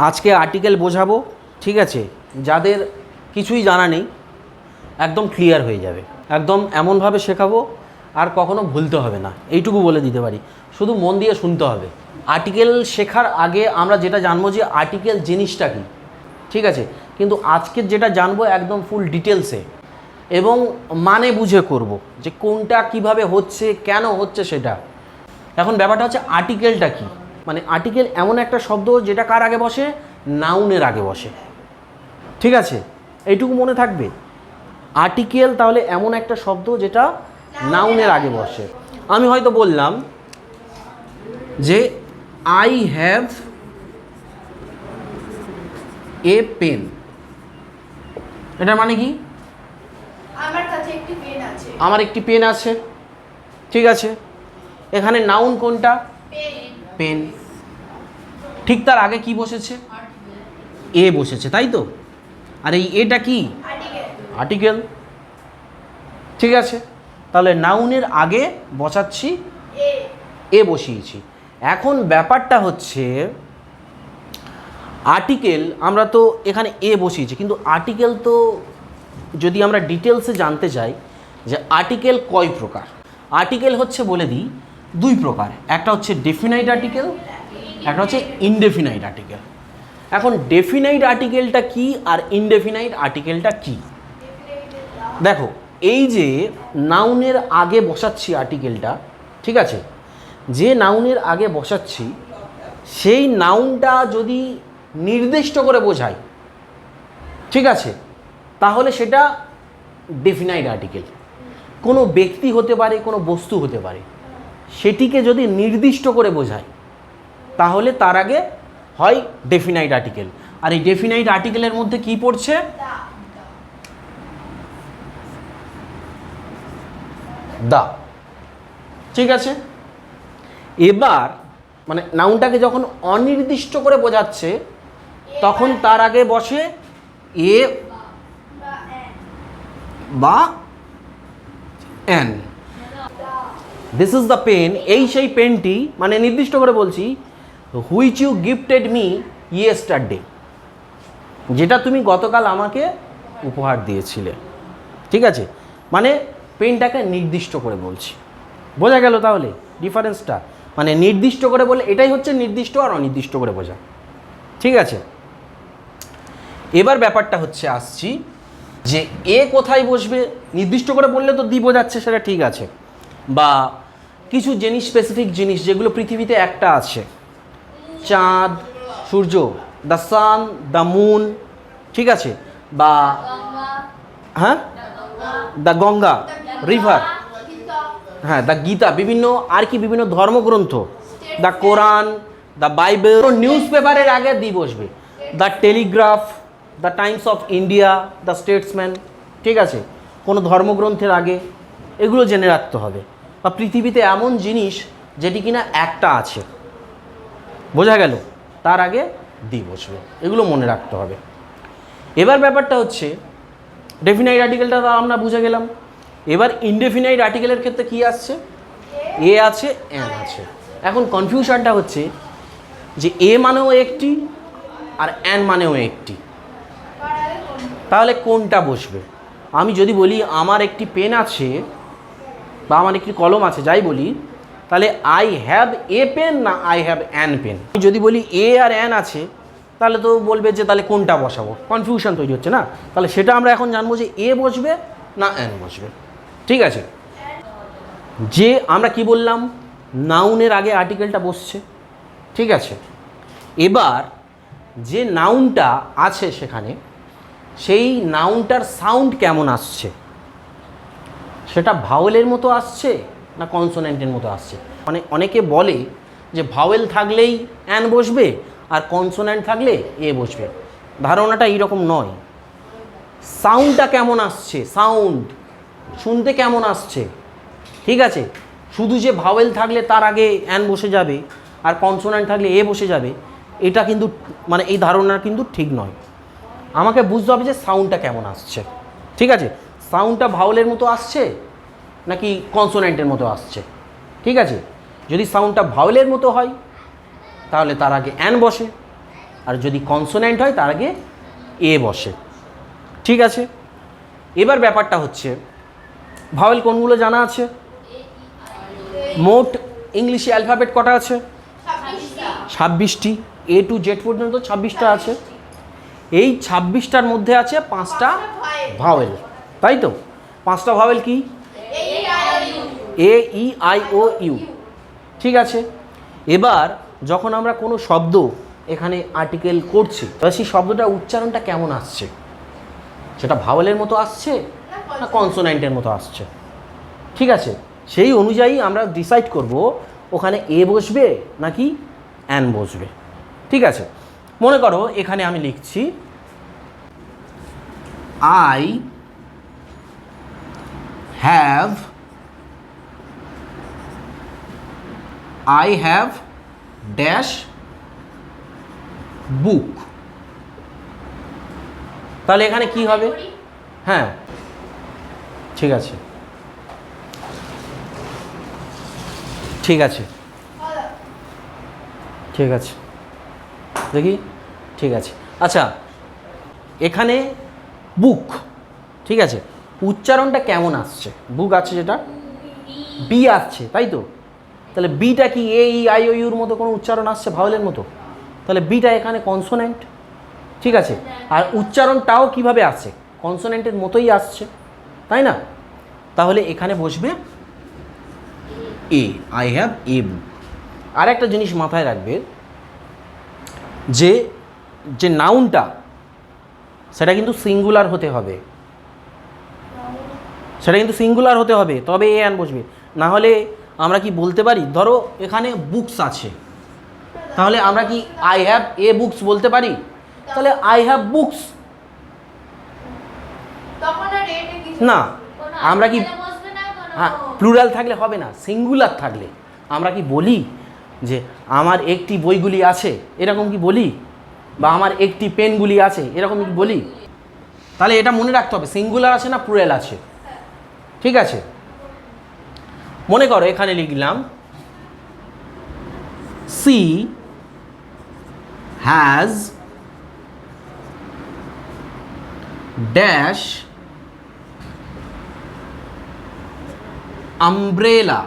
আজকে আর্টিকেল বোঝাবো, ঠিক আছে? যাদের কিছুই জানা নেই একদম ক্লিয়ার হয়ে যাবে, একদম এমনভাবে শেখাবো আর কখনো ভুলতে হবে না, এইটুকু বলে দিতে পারি। শুধু মন দিয়ে শুনতে হবে। আর্টিকেল শেখার আগে আমরা যেটা জানবো যে আর্টিকেল জিনিসটা কী, ঠিক আছে? কিন্তু আজকের যেটা জানবো একদম ফুল ডিটেলসে এবং মানে বুঝে করব যে কোনটা কিভাবে হচ্ছে, কেন হচ্ছে সেটা। এখন ব্যাপারটা হচ্ছে আর্টিকেলটা কি। মানে আর্টিকেল এমন একটা শব্দ যেটা কার আগে বসে? নাউনের আগে বসে, ঠিক আছে? এইটুকু মনে থাকবে। আর্টিকেল তাহলে এমন একটা শব্দ যেটা নাউনের আগে বসে। আমি হয়তো বললাম যে আই হ্যাভ এ পেন, এটার মানে কি? আমার কাছে একটি পেন আছে। আমার একটি পেন আছে, ঠিক আছে? এখানে নাউন কোনটা? পেন। ঠিক তার আগে কি বসেছে? এ বসেছে, তাই তো? আর এই এটা কি? আর্টিকেল, ঠিক আছে? তাহলে নাউনের আগে বসাচ্ছি, এ বসিয়েছি। এখন ব্যাপারটা হচ্ছে আর্টিকেল, আমরা তো এখানে এ বসিয়েছি, কিন্তু আর্টিকেল তো যদি আমরা ডিটেলসে জানতে চাই যে আর্টিকেল কয় প্রকার। আর্টিকেল হচ্ছে বলে দিই দুই প্রকার, একটা হচ্ছে ডেফিনাইট আর্টিকেল, একটা হচ্ছে ইনডেফিনাইট আর্টিকেল। এখন ডেফিনাইট আর্টিকেলটা কি আর ইনডেফিনাইট আর্টিকেলটা কি? দেখো, এই যে নাউনের আগে বসাচ্ছি আর্টিকেলটা, ঠিক আছে? যে নাউনের আগে বসাচ্ছি সেই নাউনটা যদি নির্দিষ্ট করে বোঝায়, ঠিক আছে, তাহলে সেটা ডেফিনাইট আর্টিকেল। কোনো ব্যক্তি হতে পারে, কোনো বস্তু হতে পারে, সেটিকে যদি নির্দিষ্ট করে বোঝায় তাহলে তার আগে হয় ডেফিনাইট আর্টিকেল। আর এই ডেফিনাইট আর্টিকেলের মধ্যে কি পড়ছে? দা, ঠিক আছে? এবার মানে নাউনটাকে যখন অনির্দিষ্ট করে বোঝাচ্ছে তখন তার আগে বসে এ বা an. This is the pen, এই সেই পেনটি, মানে নির্দিষ্ট করে বলছি, which you gifted me yesterday, যেটা তুমি গতকাল আমাকে উপহার দিয়েছিলে, ঠিক আছে? মানে পেনটাকে নির্দিষ্ট করে বলছি। বোঝা গেল তাহলে ডিফারেন্সটা? মানে নির্দিষ্ট করে বলে এটাই হচ্ছে নির্দিষ্ট আর অনির্দিষ্ট করে বোঝা, ঠিক আছে? এবার ব্যাপারটা হচ্ছে আসছি যে এ কোথায় বসবে। নির্দিষ্ট করে বললে তো দি বোঝাচ্ছে, সেটা ঠিক আছে, বা কিছু জিনিস, স্পেসিফিক জিনিস যেগুলো পৃথিবীতে একটা আছে, চাঁদ, সূর্য, দ্য সান, দ্য মুন, ঠিক আছে? বা হ্যাঁ, দ্য গঙ্গা রিভার, হ্যাঁ, দ্য গীতা, বিভিন্ন আর কি বিভিন্ন ধর্মগ্রন্থ, the Quran, the Bible. News পেপারের আগে দি বসবে। The Telegraph, the Times of India, the Statesman, ঠিক আছে? কোনো ধর্মগ্রন্থের আগে, এগুলো জেনে রাখতে হবে। বা পৃথিবীতে এমন জিনিস যেটি কিনা একটা আছে, বোঝা গেল, তার আগে দি বসবে, এগুলো মনে রাখতে হবে। এবার ব্যাপারটা হচ্ছে ডেফিনাইট আর্টিকেলটা আমরা বুঝে গেলাম। এবার ইনডেফিনাইট আর্টিকেলের ক্ষেত্রে কি আসছে? এ আছে, এন আছে। এখন কনফিউশনটা হচ্ছে যে এ মানেও একটি আর এন মানেও একটি, তাহলে কোনটা বসবে? আমি যদি বলি আমার একটি পেন আছে বা আমার একটি কলম আছে, যাই বলি, তাহলে আই হ্যাভ এ পেন না আই হ্যাভ অ্যান পেন? যদি বলি এ আর অ্যান আছে তাহলে তো বলবে যে তাহলে কোনটা বসাবো, কনফিউশন তৈরি হচ্ছে না? তাহলে সেটা আমরা এখন জানবো যে এ বসবে না অ্যান বসবে, ঠিক আছে? যে আমরা কি বললাম, নাউনের আগে আর্টিকেলটা বসছে, ঠিক আছে? এবার যে নাউনটা আছে সেখানে, সেই নাউনটার সাউন্ড কেমন আসছে, সেটা ভাওয়েলের মতো আসছে না কনসোনেন্টের মতো আসছে? মানে অনেকে বলে যে ভাওয়েল থাকলেই অ্যান বসবে আর কনসোনেন্ট থাকলে এ বসবে। ধারণাটা এইরকম নয়। সাউন্ডটা কেমন আসছে, সাউন্ড শুনতে কেমন আসছে, ঠিক আছে? শুধু যে ভাওয়েল থাকলে তার আগে অ্যান বসে যাবে আর কনসোনেন্ট থাকলে এ বসে যাবে, এটা কিন্তু মানে এই ধারণা কিন্তু ঠিক নয়। আমাকে বুঝতে হবে যে সাউন্ডটা কেমন আসছে, ঠিক আছে? সাউন্ডটা ভাওয়েলের মতো আসছে নাকি কনসোনেন্টের মতো আসছে, ঠিক আছে? যদি সাউন্ডটা ভাওয়েলের মতো হয় তাহলে তার আগে অ্যান বসে, আর যদি কনসোন্যান্ট হয় তার আগে এ বসে। ঠিক আছে, এবার ব্যাপারটা হচ্ছে ভাওয়েল কোনগুলো জানা আছে? মোট ইংলিশে অ্যালফাবেট কটা আছে? 26টি। এ টু জেড পর্যন্ত 26টা আছে। এই 26টার মধ্যে আছে 5টা ভাওয়েল, তাই তো? 5টা ভাওয়েল কি? এ ই আই ও ইউ। ঠিক আছে, এবার যখন আমরা কোনো শব্দ এখানে আর্টিকেল করছি, তবে সেই শব্দটার উচ্চারণটা কেমন আসছে? সেটা ভাওয়েলের মতো আসছে না কনসোন্যান্টের মতো আসছে? ঠিক আছে, সেই অনুযায়ী আমরা ডিসাইড করব ওখানে এ বসবে নাকি অ্যান বসবে। ঠিক আছে, মনে করো এখানে আমি লিখছি আই হ্যাভ ড্যাশ বুক। তাহলে এখানে কি হবে? হ্যাঁ, ঠিক আছে, ঠিক আছে, ঠিক আছে, দেখি, ঠিক আছে। আচ্ছা, এখানে বুক, ঠিক আছে, উচ্চারণটা কেমন আসছে? বুক আছে যেটা, বি আসছে, তাই তো? তাহলে বিটা কি এ ই আই ও ইউর মতো কোনো উচ্চারণ আসছে ভাওয়েলের মতো? তাহলে বিটা এখানে কনসোন্যান্ট। ঠিক আছে, আর উচ্চারণটাও কিভাবে আসছে? কনসোন্যান্টের মতোই আসছে, তাই না? তাহলে এখানে বসবে এ, আই হ্যাভ এ বুক। আর একটা জিনিস মাথায় রাখবে, যে যে নাউনটা সেটা কিন্তু সিঙ্গুলার হতে হবে, সেটা কিন্তু সিঙ্গুলার হতে হবে, তবে এ অ্যান বসবে। না হলে আমরা কি বলতে পারি, ধরো এখানে বুকস আছে, তাহলে আমরা কি আই হ্যাভ এ বুকস বলতে পারি? তাহলে আই হ্যাভ বুকস না, আমরা কি, হ্যাঁ, প্লুরাল থাকলে হবে না, সিঙ্গুলার থাকলে আমরা কি বলি যে আমার একটি বইগুলি আছে, এরকম কি বলি? বা আমার একটি পেনগুলি আছে, এরকম কি বলি? তাহলে এটা মনে রাখতে হবে, সিঙ্গুলার আছে না প্লুরাল আছে। ঠিক আছে, মনে করো এখানে লিখলাম সি হ্যাজ ড্যাশ আমব্রেলা।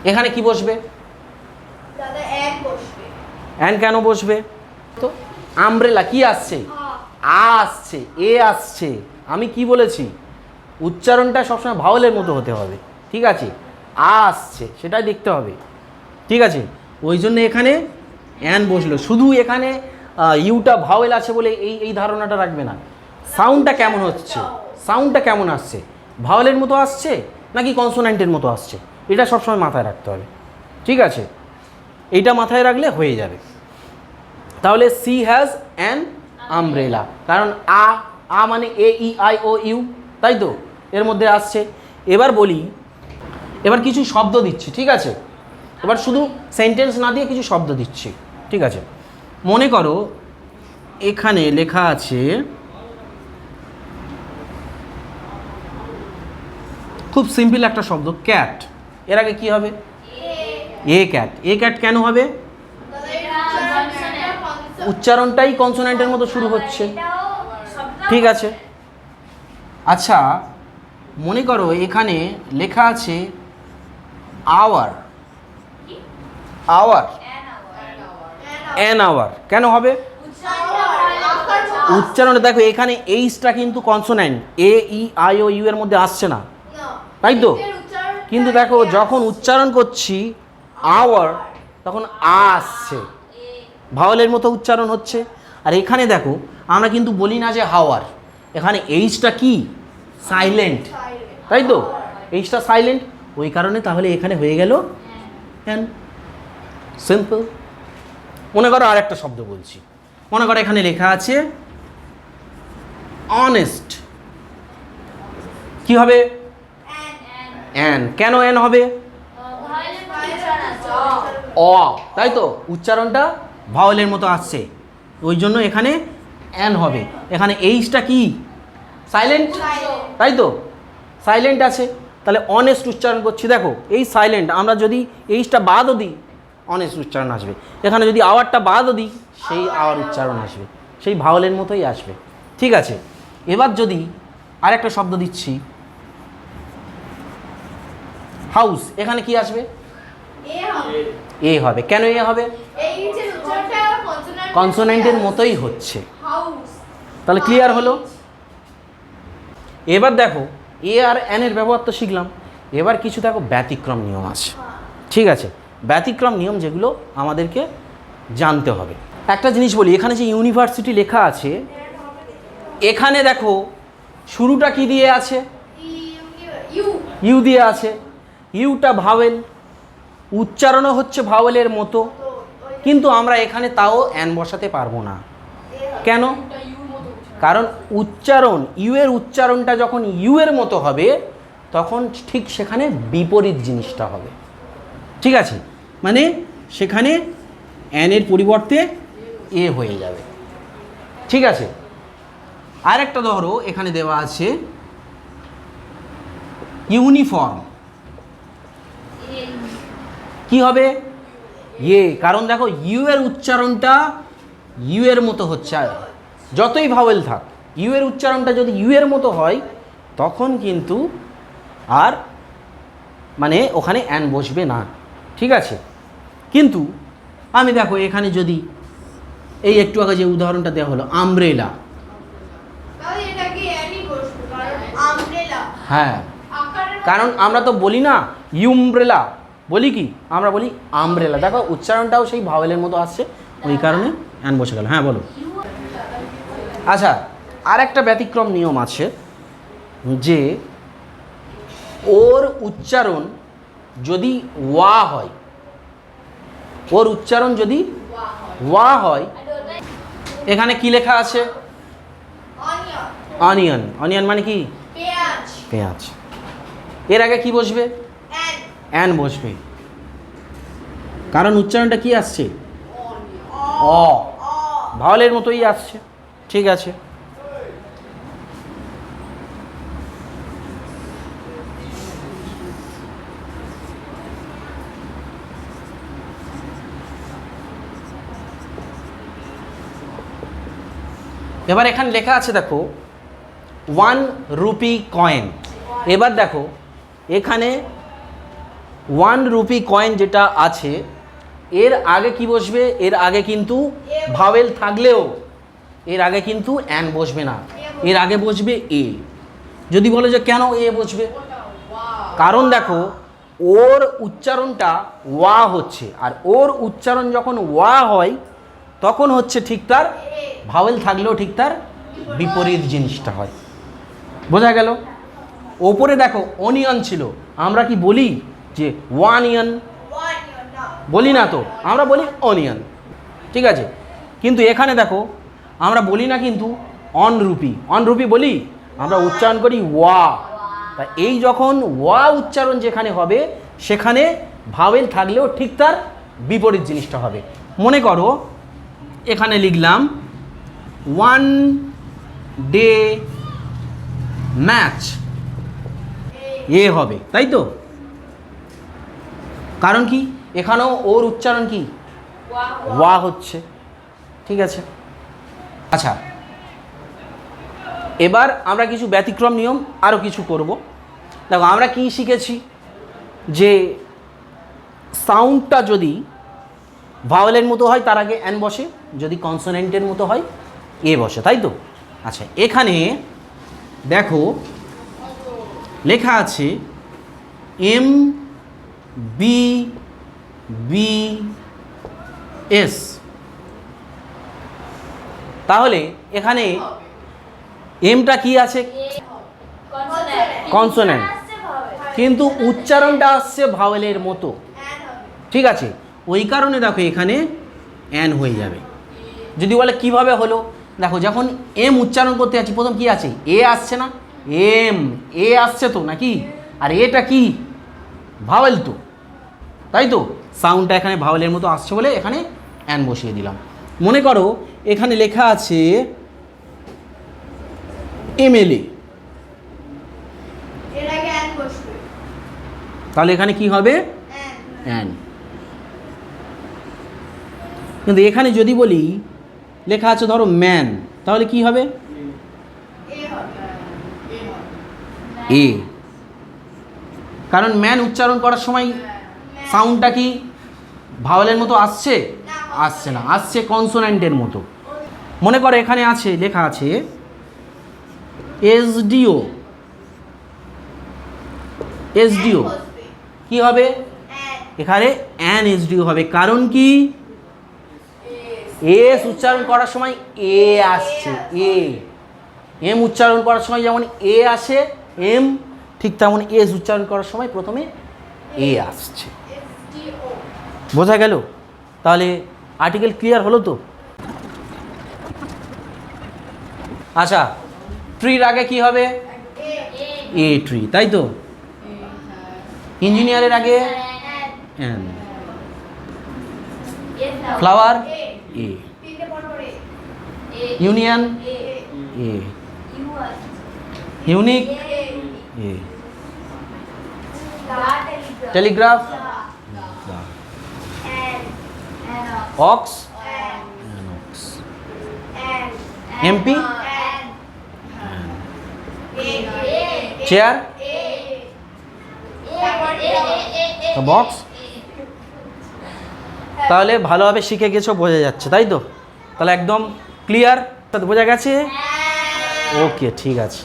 এখানে কি বসবে? অ্যান কেন বসবে? তো আমব্রেলা কি আসছে? আসছে, এ আসছে। আমি কি বলেছি? উচ্চারণটা সবসময় ভাওয়েলের মতো হতে হবে। ঠিক আছে, আসছে সেটাই দেখতে হবে। ঠিক আছে, ওই জন্য এখানে অ্যান বসলো। শুধু এখানে ইউটা ভাওয়েল আছে বলে এই ধারণাটা রাখবে না। সাউন্ডটা কেমন হচ্ছে, সাউন্ডটা কেমন আসছে, ভাওয়েলের মতো আসছে নাকি কনসোন্যান্টের মতো আসছে, এটা সবসময় মাথায় রাখতে হবে। ঠিক আছে, এইটা মাথায় রাখলে হয়ে যাবে। তাহলে সি হ্যাজ অ্যান আমব্রেলা, কারণ আ মানে এ ই আই ও ইউ, তাই তো? এর মধ্যে আসছে। এবার বলি, এবার কিছু শব্দ দিচ্ছি। ঠিক আছে, এবার শুধু সেন্টেন্স না দিয়ে কিছু শব্দ দিচ্ছি। ঠিক আছে, মনে করো এখানে লেখা আছে, খুব সিম্পল একটা শব্দ ক্যাট। এর আগে কি হবে? এ ক্যাট। এ ক্যাট কেন হবে? উচ্চারণটাই কনসোন্যান্টের মতো শুরু হচ্ছে। ঠিক আছে, আচ্ছা মনে করো এখানে লেখা আছে আওয়ার। আওয়ার, অ্যান আওয়ার কেন হবে? উচ্চারণে দেখো এখানে এইচটা কিন্তু consonant, A E I O U এর মধ্যে আসছে না, তাই তো? কিন্তু দেখো যখন উচ্চারণ করছি আওয়ার, তখন আসছে, ভাওয়েলের মতো উচ্চারণ হচ্ছে। আর এখানে দেখো আমরা কিন্তু বলি না যে হাওয়ার, এখানে এইচটা কি সাইলেন্ট, তাই তো? এইচটা সাইলেন্ট, ওই কারণে তাহলে এখানে হয়ে গেল অ্যান। সিম্পল। মনে করো আর একটা শব্দ বলছি, মনে করো এখানে লেখা আছে অনেস্ট। কি হবে? অ্যান। কেন অ্যান হবে? অ, তাই তো? উচ্চারণটা ভাওয়েলের মতো আসছে, ওই জন্য এখানে অ্যান হবে। এখানে এইচটা কি সাইলেন্ট, তাই তো? সাইলেন্ট আছে, তাহলে অনেস্ট উচ্চারণ করছি। দেখো এই সাইলেন্ট, আমরা যদি এইচটা বাদও দিই অনেস উচ্চারণ আসবে। এখানে যদি আওয়ারটা বাদও দিই সেই আওয়ার উচ্চারণ আসবে, সেই ভাওয়েলের মতোই আসবে। ঠিক আছে, এবার যদি আরেকটা শব্দ দিচ্ছি হাউস, এখানে কি আসবে? এ হবে। এ হবে। কেন এ হবে? এই যে উচ্চারণটা কনসোনেন্টের মতোই হচ্ছে। হাউস। তাহলে ক্লিয়ার হলো? এবার দেখো এ আর এন এর ব্যবহার তো শিখলাম, এবার কিছু দেখো ব্যতিক্রম নিয়ম আছে। ঠিক আছে, ব্যতিক্রম নিয়ম যেগুলো আমাদেরকে জানতে হবে। একটা জিনিস বলি, এখানে যে ইউনিভার্সিটি লেখা আছে, এখানে দেখো শুরুটা কি দিয়ে আছে? ইউ। ইউ দিয়ে আছে। ইউটা ভাওয়েল, উচ্চারণও হচ্ছে ভাওয়েলের মতো, কিন্তু আমরা এখানে তাও অ্যান বসাতে পারবো না। কেন? কারণ উচ্চারণ, ইউ এর উচ্চারণটা যখন ইউ এর মতো হবে তখন ঠিক সেখানে বিপরীত জিনিসটা হবে। ঠিক আছে, মানে সেখানে অ্যান এর পরিবর্তে এ হয়ে যাবে। ঠিক আছে, আরেকটা ধরো এখানে দেওয়া আছে ইউনিফর্ম, কি হবে? এ, কারণ দেখো ইউ এর উচ্চারণটা ইউ এর মতো হচ্ছে, যতই ভাওয়েল থাক ইউ এর উচ্চারণটা যদি ইউ এর মতো হয় তখন কিন্তু আর মানে ওখানে অ্যান বসবে না। ঠিক আছে, কিন্তু আমি দেখো এখানে যদি এই একটু আগে যে উদাহরণটা দেওয়া হলো আমব্রেলা, তাহলে এটা কি অ্যানি বসবে কারণ আমব্রেলা। হ্যাঁ, আকারের কারণ আমরা তো বলি না ইউমব্রেলা, বলি কি? আমরা বলি আমব্রেলা। দেখো উচ্চারণটাও সেই ভাওয়েলের মতো আসছে, ওই কারণে অ্যান বসে গেল। হ্যাঁ বলো। আচ্ছা, আর একটা ব্যতিক্রম নিয়ম আছে যে ওর উচ্চারণ যদি ওয়া হয়, ওর উচ্চারণ যদি ওয়া হয়, এখানে কি লেখা আছে? অনিয়ন। অনিয়ন। অনিয়ন মানে কি? পেঁয়াজ। পেঁয়াজ। এর আগে কি বসবে? অ্যান। অ্যান বসবে, কারণ উচ্চারণটা কি আসছে? অ, ভাওয়েলের মতোই আসছে। ঠিক আছে, এবার এখানে লেখা আছে দেখো 1 রুপি কয়েন। এবার দেখো এখানে 1 রুপি কয়েন যেটা আছে এর আগে কি বসবে? এর আগে কিন্তু ভাওয়েল থাকলেও এর আগে কিন্তু অ্যান বসবে না, এর আগে বসবে এ। যদি বলে যে কেন এ বসবে, কারণ দেখো ওর উচ্চারণটা ওয়া হচ্ছে, আর ওর উচ্চারণ যখন ওয়া হয় তখন হচ্ছে ঠিক তার ভাওয়েল থাকলেও ঠিক তার বিপরীত জিনিসটা হয়। বোঝা গেল? ওপরে দেখো অনিয়ন ছিল, আমরা কি বলি যে ওয়ানিয়ন? অনিয়ন না। বলি না তো, আমরা বলি অনিয়ন। ঠিক আছে, কিন্তু এখানে দেখো আমরা বলি না কিন্তু অনরূপী। অনরূপী বলি, আমরা উচ্চারণ করি ওয়া। তা এই যখন ওয়া উচ্চারণ যেখানে হবে সেখানে ভাওয়েল থাকলেও ঠিক তার বিপরীত জিনিসটা হবে। মনে করো এখানে লিখলাম 1 ডে ম্যাচ, এ হবে, তাই তো? কারণ কি? এখানেও ওর উচ্চারণ কি? ওয়া হচ্ছে। ঠিক আছে, আচ্ছা এবার আমরা কিছু ব্যতিক্রম নিয়ম আরও কিছু করব। দেখো আমরা কি শিখেছি যে সাউন্ডটা যদি ভাওয়েলের মতো হয় তার আগে অ্যান বসে, যদি কনসোনেন্টের মতো হয় এ বসে, তাই তো? আচ্ছা, এখানে দেখো লেখা আছে এম বি বি এস, তাহলে এখানে এমটা কি আছে? কনসোনেন্ট, কিন্তু উচ্চারণটা আসছে ভাওয়েলের মতো। অ্যান হবে। ঠিক আছে, ওই কারণে দেখো এখানে অ্যান হয়ে যাবে। যদি বলে কিভাবে হলো, দেখো যখন এম উচ্চারণ করতে যাচ্ছি প্রথম কি আছে? এ আসছে না? এম, এ আসছে তো নাকি? আর এটা কি? ভাওয়েল তো, তাই তো? সাউন্ডটা এখানে ভাওয়েলের মতো আসছে বলে এখানে অ্যান বসিয়ে দিলাম। মনে করো এখানে লেখা আছে এমএলএ, এর আগে অ্যান বসবে। তাহলে এখানে কি হবে? অ্যান। অ্যান। কিন্তু এখানে যদি বলি লেখা আছে ধরো ম্যান, তাহলে কি হবে? এ হবে এ এ, হবে কারণ ম্যান উচ্চারণ করার সময় সাউন্ডটা কি ভাওয়েলের মতো আসছে? আসছে না, আসছে কনসোন্যান্টের মতো। মনে করো এখানে আছে, লেখা আছে এসডিও, এসডিও কি হবে? এখানে অ্যান এসডিও হবে, কারণ কি এস উচ্চারণ করার সময় এ আসছে, এ। এম উচ্চারণ করার সময় যেমন এ আসে এম, ঠিক তেমন এস উচ্চারণ করার সময় প্রথমে এ আসছে। বোঝা গেল? তাহলে আর্টিকেল ক্লিয়ার হলো তো? আচ্ছা, ট্রির আগে কি হবে? এ ট্রি, তাই তো? ইঞ্জিনিয়ারের আগে an, flower a, union a, unique a, telegraph ox, MP chair box. তাহলে ভালোভাবে শিখে গেছো, বোঝা যাচ্ছে, তাই তো? তাহলে একদম ক্লিয়ার, বোঝা গেছে? ওকে, ঠিক আছে।